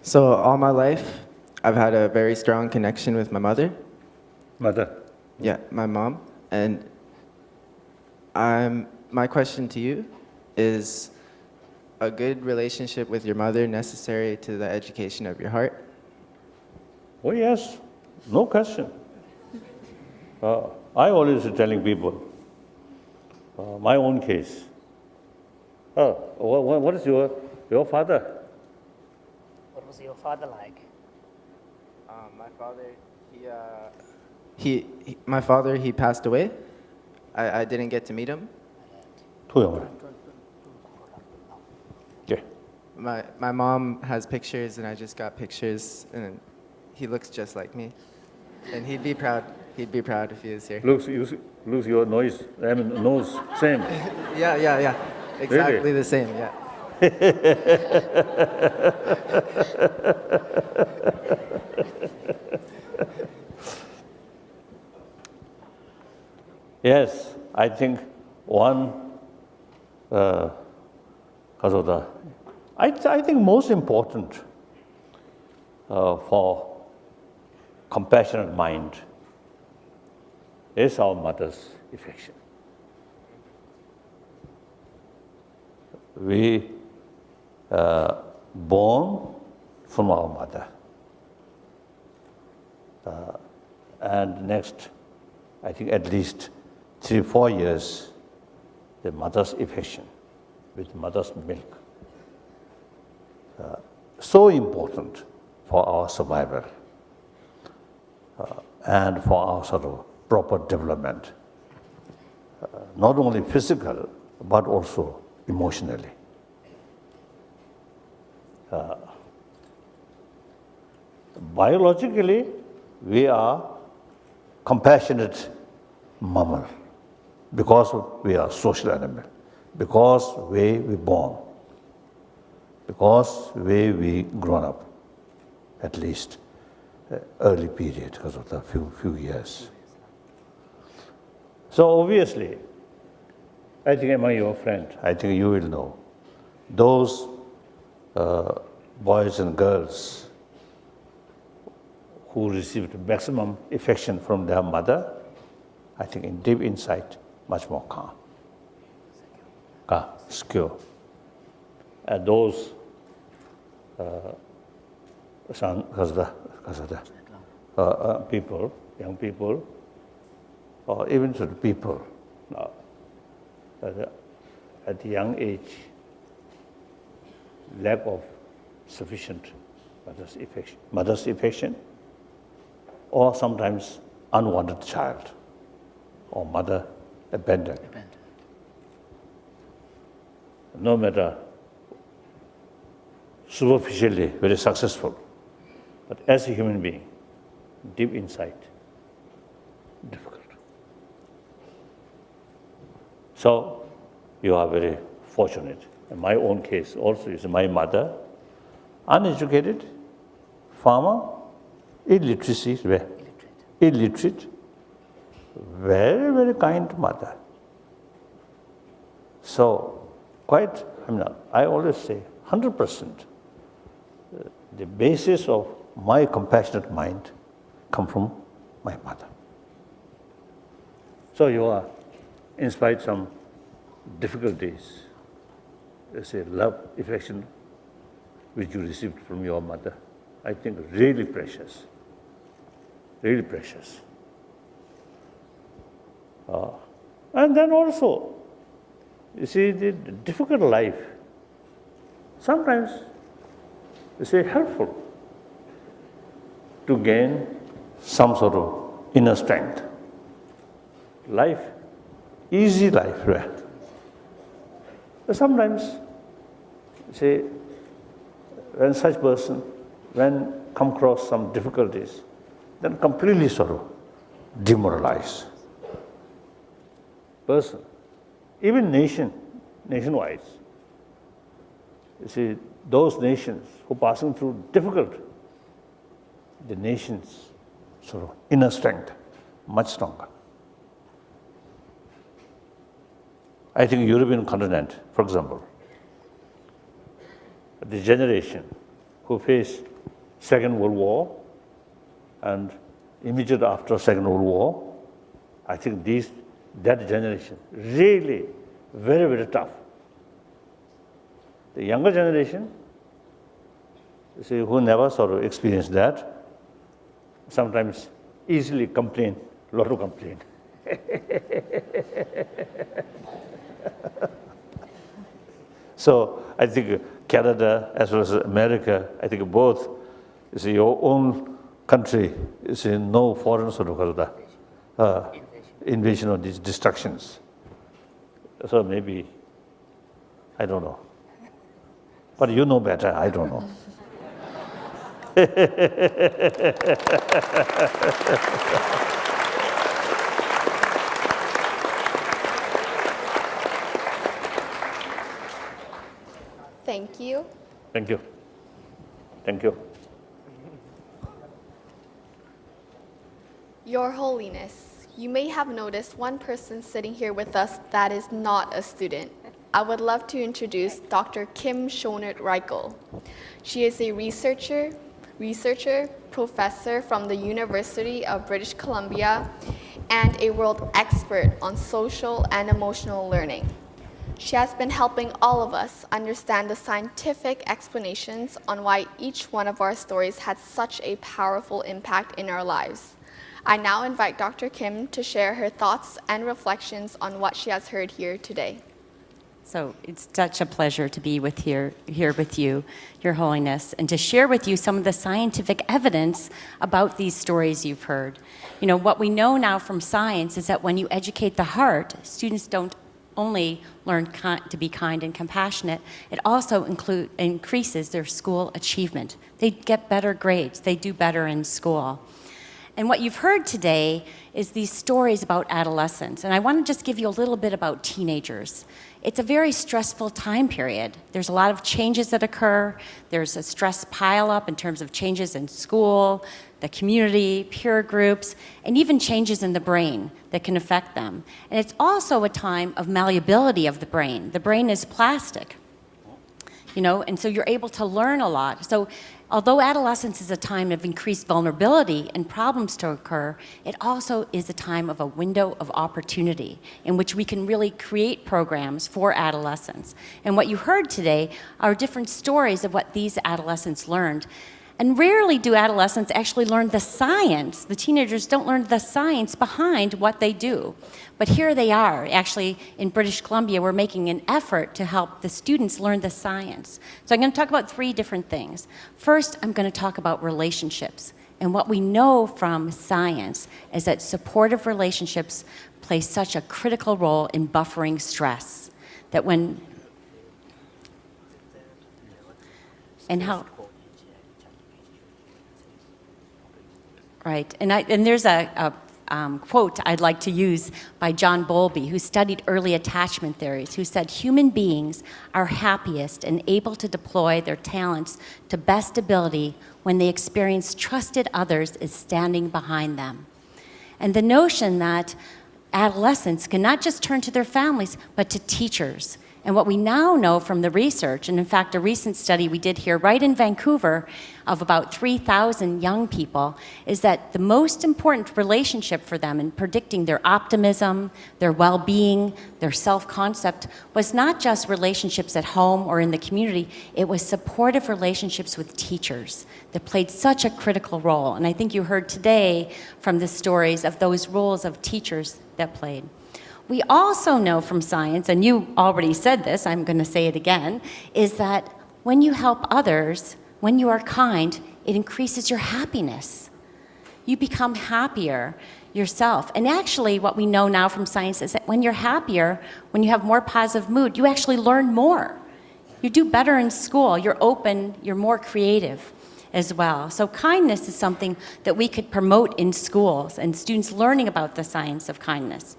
So all my life, I've had a very strong connection with my mother. Mother. Yeah, my mom. And my question to you is a good relationship with your mother necessary to the education of your heart? Oh yes, no question. I always telling people, my own case. What is your father? What was your father like? My father, my father, he passed away. I didn't get to meet him. 토영을. 예. My mom has pictures, and I just got pictures, and he looks just like me. And he'd be proud. He'd be proud if he was here. Looks your nose same. Yeah. Exactly the same, yeah. Yes, I think one I think most important for compassionate mind is our mother's affection. We born from our mother, and next, I think at least 3-4 years, the mother's affection with mother's milk. So important for our survival and for our sort of proper development, not only physical, but also emotionally. Biologically, we are compassionate mammal because we are social animal, because way we born, because way we grown up, at least early period because of the few years. So obviously, I think among your friend, I think you will know, those boys and girls who received maximum affection from their mother, I think in deep inside, much more calm, secure. And those people, young people, or even to the people at the young age, lack of sufficient mother's affection, or sometimes unwanted child, or mother abandoned. No matter superficially very successful, but as a human being, deep inside, difficult. So you are very fortunate. In my own case also is my mother, uneducated, farmer, illiterate, very, very kind mother. So quite, I always say 100%, the basis of my compassionate mind come from my mother. So you are, in spite of some difficulties, say love, affection, which you received from your mother, I think really precious, really precious. And then also, you see, the difficult life, sometimes, you say, helpful to gain some sort of inner strength. Life, easy life, right? But sometimes, say, when such person, when come across some difficulties, then completely sort of demoralized. Person, even nationwide. You see, those nations who are passing through difficult, the nations sort of inner strength, much stronger. I think European continent, for example, the generation who face Second World War and immediately after Second World War. I think that generation really very, very tough. The younger generation, you see, who never sort of experienced that, sometimes easily complain, a lot of complain. So I think Canada as well as America, I think both, you see, your own country, you see, no foreign sort of invasion of these destructions. So maybe, I don't know. But you know better, I don't know. Thank you. Thank you. Thank you. Your Holiness, you may have noticed one person sitting here with us that is not a student. I would love to introduce Dr. Kim Shonert Reichel. She is a researcher, professor from the University of British Columbia, and a world expert on social and emotional learning. She has been helping all of us understand the scientific explanations on why each one of our stories had such a powerful impact in our lives. I now invite Dr. Kim to share her thoughts and reflections on what she has heard here today. So it's such a pleasure to be here with you, Your Holiness, and to share with you some of the scientific evidence about these stories you've heard. You know, what we know now from science is that when you educate the heart, students don't only learn to be kind and compassionate, it also increases their school achievement. They get better grades, they do better in school. And what you've heard today is these stories about adolescence. And I want to just give you a little bit about teenagers. It's a very stressful time period. There's a lot of changes that occur. There's a stress pileup in terms of changes in school, the community, peer groups, and even changes in the brain that can affect them. And it's also a time of malleability of the brain. The brain is plastic, you know, and so you're able to learn a lot. So although adolescence is a time of increased vulnerability and problems to occur, it also is a time of a window of opportunity in which we can really create programs for adolescents. And what you heard today are different stories of what these adolescents learned. And rarely do adolescents actually learn the science. The teenagers don't learn the science behind what they do. But here they are. Actually, in British Columbia, we're making an effort to help the students learn the science. So I'm going to talk about 3 different things. First, I'm going to talk about relationships. And what we know from science is that supportive relationships play such a critical role in buffering stress. That when, and how, right, and there's a quote I'd like to use by John Bowlby, who studied early attachment theories, who said, "Human beings are happiest and able to deploy their talents to best ability when they experience trusted others as standing behind them." And the notion that adolescents can not just turn to their families, but to teachers. And what we now know from the research, and in fact a recent study we did here right in Vancouver of about 3,000 young people, is that the most important relationship for them in predicting their optimism, their well-being, their self-concept was not just relationships at home or in the community, it was supportive relationships with teachers that played such a critical role. And I think you heard today from the stories of those roles of teachers that played. We also know from science, and you already said this, I'm going to say it again, is that when you help others, when you are kind, it increases your happiness. You become happier yourself. And actually, what we know now from science is that when you're happier, when you have more positive mood, you actually learn more. You do better in school, you're open, you're more creative as well. So kindness is something that we could promote in schools and students learning about the science of kindness.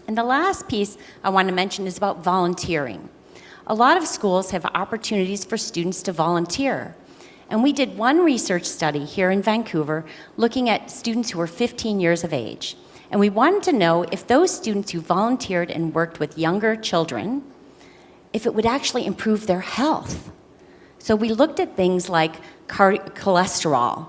And the last piece I want to mention is about volunteering. A lot of schools have opportunities for students to volunteer. And we did one research study here in Vancouver looking at students who were 15 years of age. And we wanted to know if those students who volunteered and worked with younger children, if it would actually improve their health. So we looked at things like cholesterol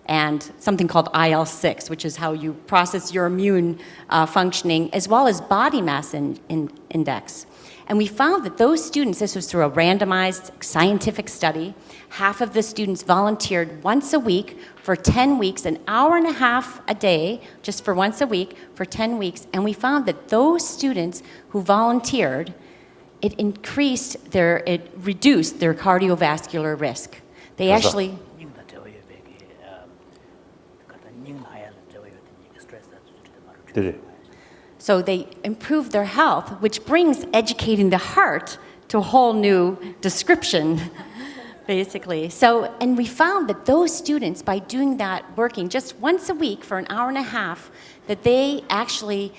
and something called IL-6, which is how you process your immune functioning, as well as body mass index. And we found that those students, this was through a randomized scientific study, half of the students volunteered once a week for 10 weeks, an hour and a half a day, just for once a week, for 10 weeks. And we found that those students who volunteered, it reduced their cardiovascular risk. They actually, Nhưng ta trở về cái nhưng này là trở về những stress that Did it? so they improved their health, which brings educating the heart to a whole new description, basically. So, and we found that those students, by doing that, working just once a week for an hour and a half, that they actually,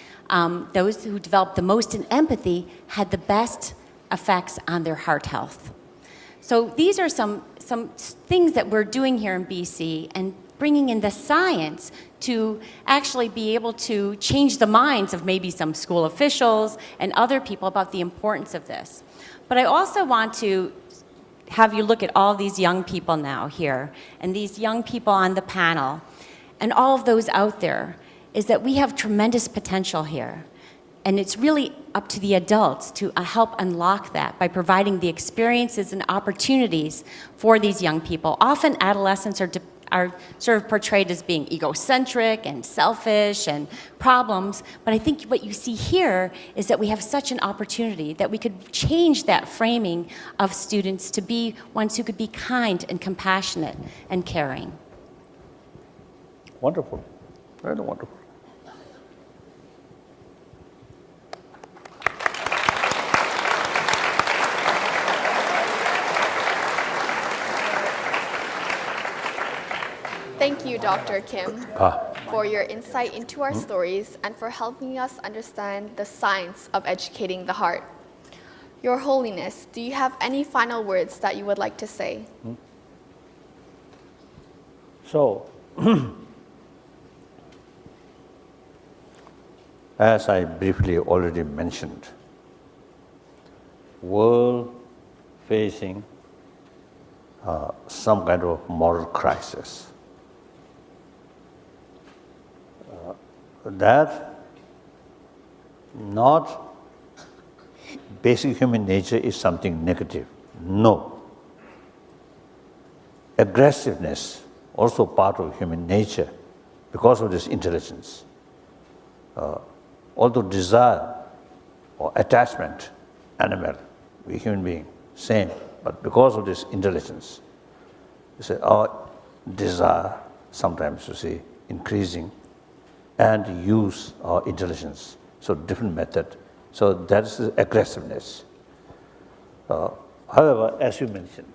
those who developed the most in empathy, had the best effects on their heart health. So these are some things that we're doing here in BC and bringing in the science to actually be able to change the minds of maybe some school officials and other people about the importance of this. But I also want to have you look at all these young people now here and these young people on the panel and all of those out there, is that we have tremendous potential here. And it's really up to the adults to help unlock that by providing the experiences and opportunities for these young people. Often adolescents are sort of portrayed as being egocentric and selfish and problems, but I think what you see here is that we have such an opportunity that we could change that framing of students to be ones who could be kind and compassionate and caring. Wonderful. Very wonderful. Thank you, Dr. Kim, for your insight into our stories and for helping us understand the science of educating the heart. Your Holiness, do you have any final words that you would like to say? So, as I briefly already mentioned, world facing some kind of moral crisis. That not basic human nature is something negative. No. Aggressiveness, also part of human nature, because of this intelligence. Although desire or attachment, animal, we human being, same, but because of this intelligence, you say our desire sometimes you see increasing, and use our intelligence. So different method. So that is the aggressiveness. However, as you mentioned,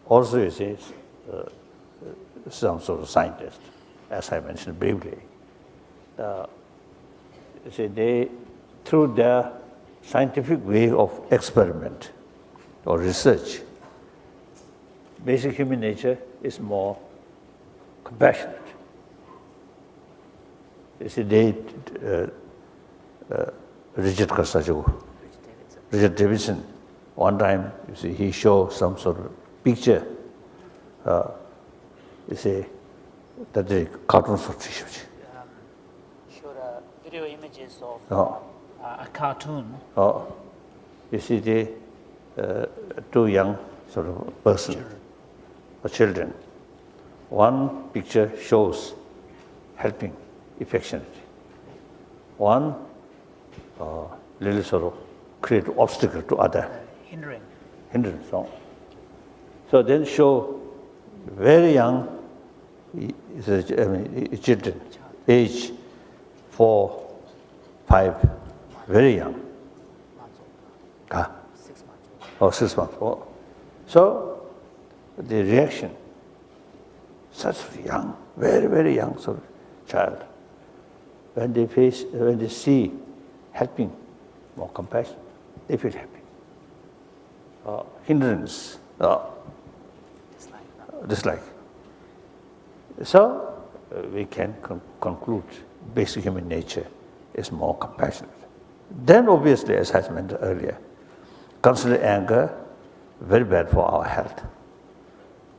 also you say some sort of scientist, as I mentioned briefly, you see they, through their scientific way of experiment or research, basic human nature is more compassionate. You see, Richard Davidson, one time, you see, he showed some sort of picture, you see, that the cartoons of showed video images of a cartoon. You see, the two young sort of person, or children. One picture shows helping affectionately. One little sort of create obstacle to other. Hindrance. So then show very young children, age 4, 5, very young. 6 months. 6 months. So the reaction, such young, very, very young sort of child, when they see helping, more compassion, they feel happy. Hindrance, dislike. So we can conclude basic human nature is more compassionate. Then obviously, as I mentioned earlier, consider anger, very bad for our health.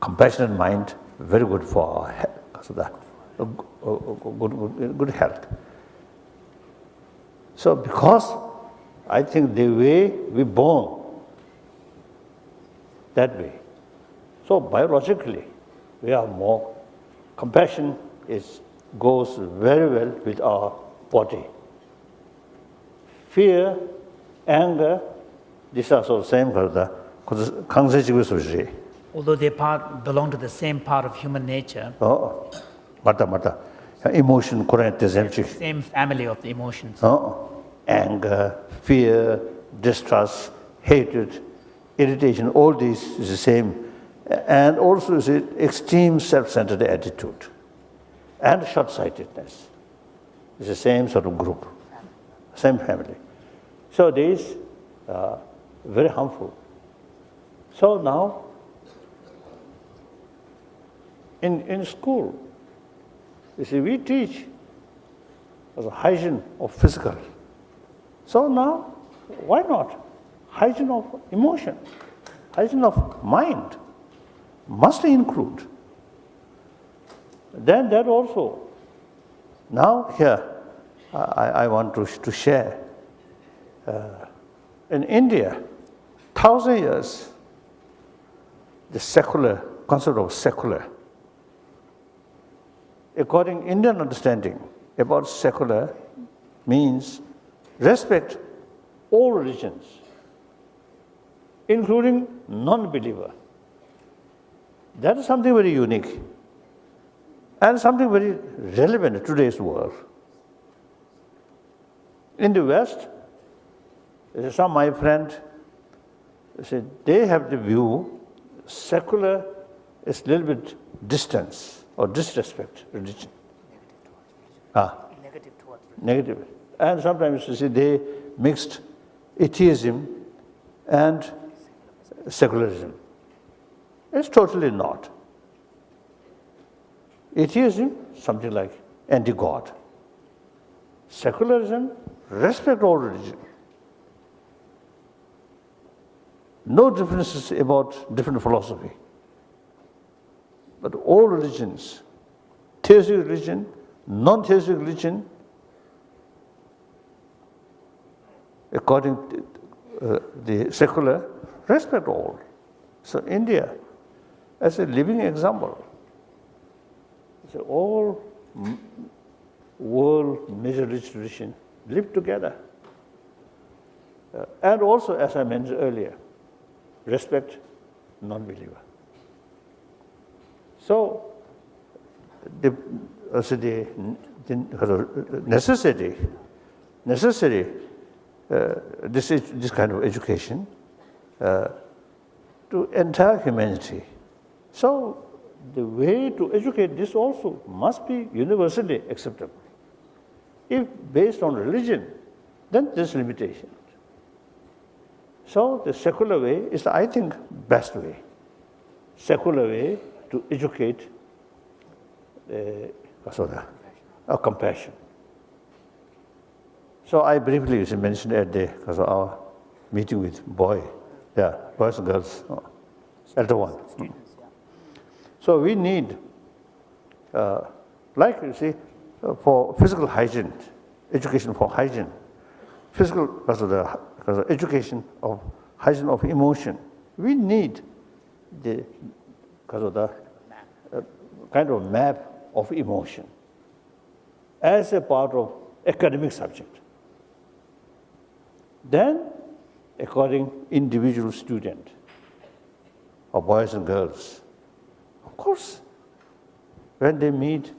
Compassionate mind, very good for our health. So that good health. So because I think the way we born, that way. So biologically, we are more compassion goes very well with our body. Fear, anger, these are so same 강세지구수지. Although they belong to the same part of human nature, 맞다. Emotion correct same family of the emotions. anger, fear, distrust, hatred, irritation, all these is the same. And also is it extreme self-centered attitude and short-sightedness. It's the same sort of group, same family. So these are very harmful. So now, in school, you see, we teach the hygiene of physical. So now, why not? Hygiene of emotion, hygiene of mind must include. Then that also. Now here, I want to share. In India, 1,000 years, the secular concept of secular. According Indian understanding about secular means respect all religions, including non-believer. That is something very unique and something very relevant in today's world. In the West, some of my friends said they have the view secular is a little bit distance or disrespect religion. Negative towards religion. Negative. And sometimes you see they mixed atheism and secularism. It's totally not. Atheism, something like anti-God. Secularism, respect all religion. No differences about different philosophy. But all religions, theistic religion, non-theistic religion, according to the secular, respect all. So India, as a living example, so all world major religious traditions live together. And also, as I mentioned earlier, respect non-believer. So the necessity this kind of education to entire humanity. So the way to educate this also must be universally acceptable. If based on religion, then there's limitation. So the secular way is, I think, best way. Secular way to educate compassion. So I briefly mentioned at our meeting with boys and girls, elder one. So we need, like you see, for physical hygiene, education for hygiene, physical education of hygiene of emotion. We need the kind of map of emotion as a part of academic subject. Then, according individual student, or boys and girls, of course, when they meet,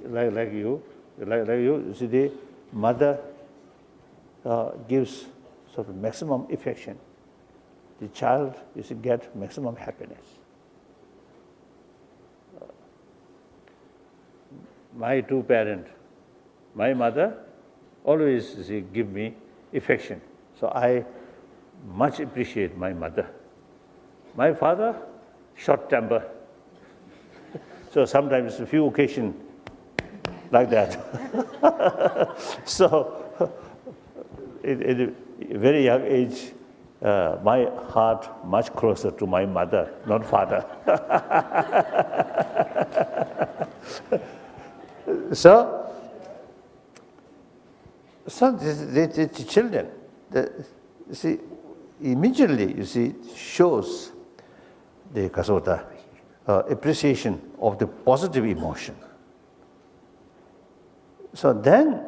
like you, see, the mother gives sort of maximum affection. The child get maximum happiness. My two parents, my mother always give me affection. So I much appreciate my mother. My father, short temper. So sometimes a few occasions like that. So at a very young age, my heart much closer to my mother, not father. So the children, you see, immediately, you see, shows the kasota appreciation of the positive emotion. So then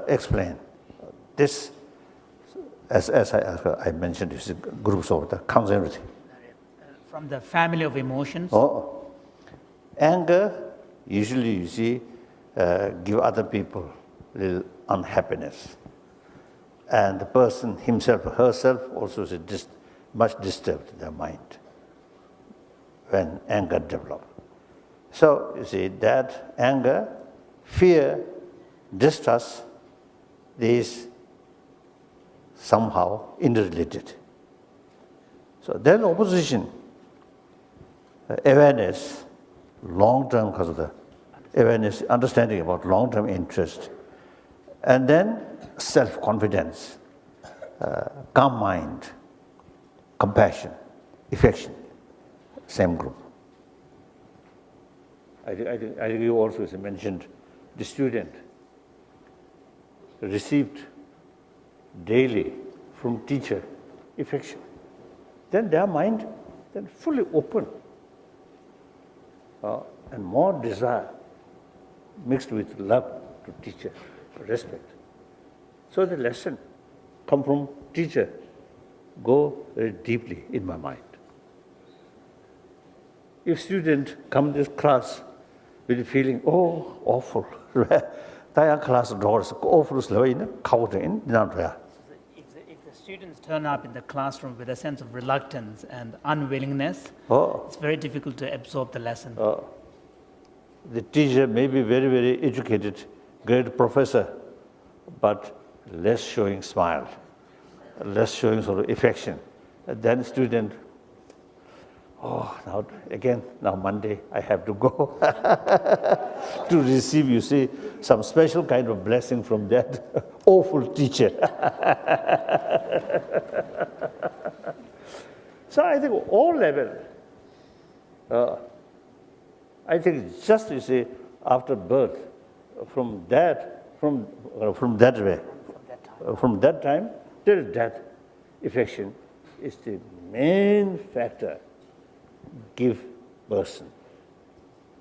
explain this, as I mentioned, is groups of the conservative. From the family of emotions, Anger, usually you see, give other people little unhappiness. And the person himself, herself also is much disturbed in their mind when anger develops. So you see that anger, fear, distrust, these somehow interrelated. So then opposition, awareness, long-term because of the awareness, understanding about long-term interest, and then self-confidence, calm mind, compassion, affection, same group. I think you also mentioned the student received daily from teacher affection. Then their mind then fully open and more desire mixed with love to teacher, respect. So the lesson come from teacher go very deeply in my mind. If student come to this class with feeling, oh, awful, class doors awful slow in counting if the students turn up in the classroom with a sense of reluctance and unwillingness, it's very difficult to absorb the lesson. The teacher may be very, very educated, great professor, but less showing smile, less showing sort of affection. And then student, now Monday I have to go to receive, you see, some special kind of blessing from that awful teacher. So I think all level, I think just, you see, after birth, from that time till death, affection is the main factor give person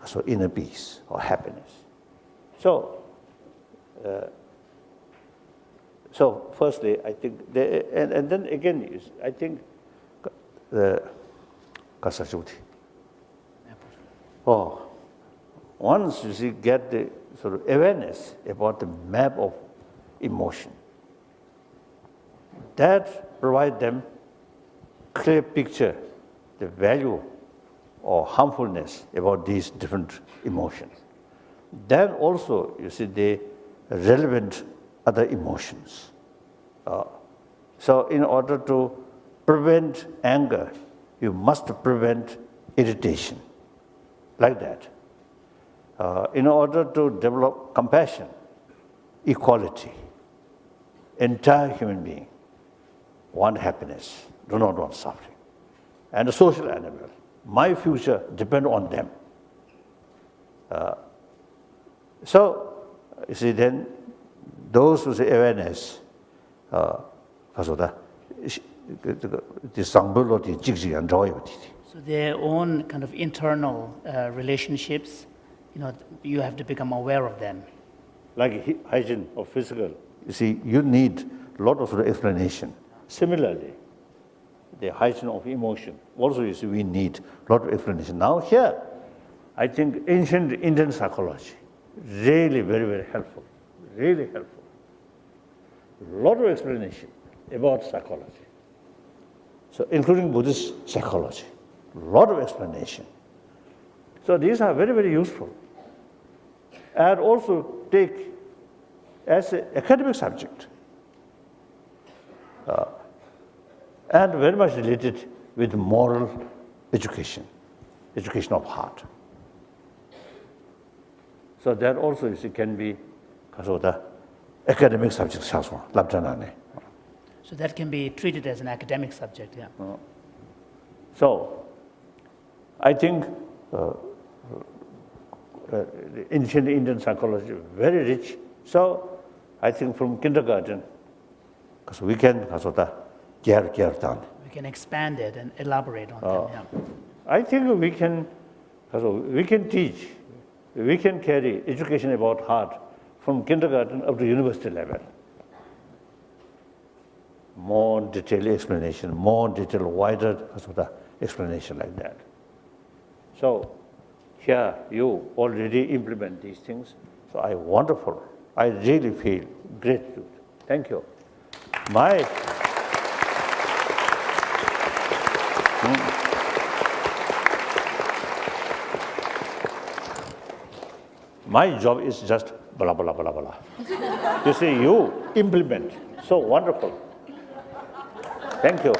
so inner peace or happiness. So firstly, I think, and then again, I think the kasajuti. Once you see, get the sort of awareness about the map of emotion, that provide them clear picture, the value or harmfulness about these different emotions. Then also, you see, the relevant other emotions. So in order to prevent anger, you must prevent irritation, like that. In order to develop compassion, equality, entire human being want happiness, do not want suffering. And a social animal, my future depends on them. So, you see, then those who say awareness, so their own kind of internal relationships, you have to become aware of them. Like hygiene or physical, you see, you need a lot of explanation. Similarly, the hygiene of emotion, also you see, we need a lot of explanation. Now here, I think ancient Indian psychology, really very, very helpful, really helpful. A lot of explanation about psychology. So including Buddhist psychology, a lot of explanation. So these are very, very useful. And also take as an academic subject. And very much related with moral education, education of heart. So that also, you see, can be the academic subject. So that can be treated as an academic subject, yeah. So, I think the ancient Indian psychology is very rich. So, I think from kindergarten, because we can done. We can expand it and elaborate on them, yeah. I think we can teach, we can carry education about heart from kindergarten up to university level. More detailed explanation, more detailed, wider explanation like that. So here you already implement these things. So wonderful. I really feel gratitude. Thank you. My job is just blah, blah, blah, blah. You see, you implement. So wonderful. Thank you.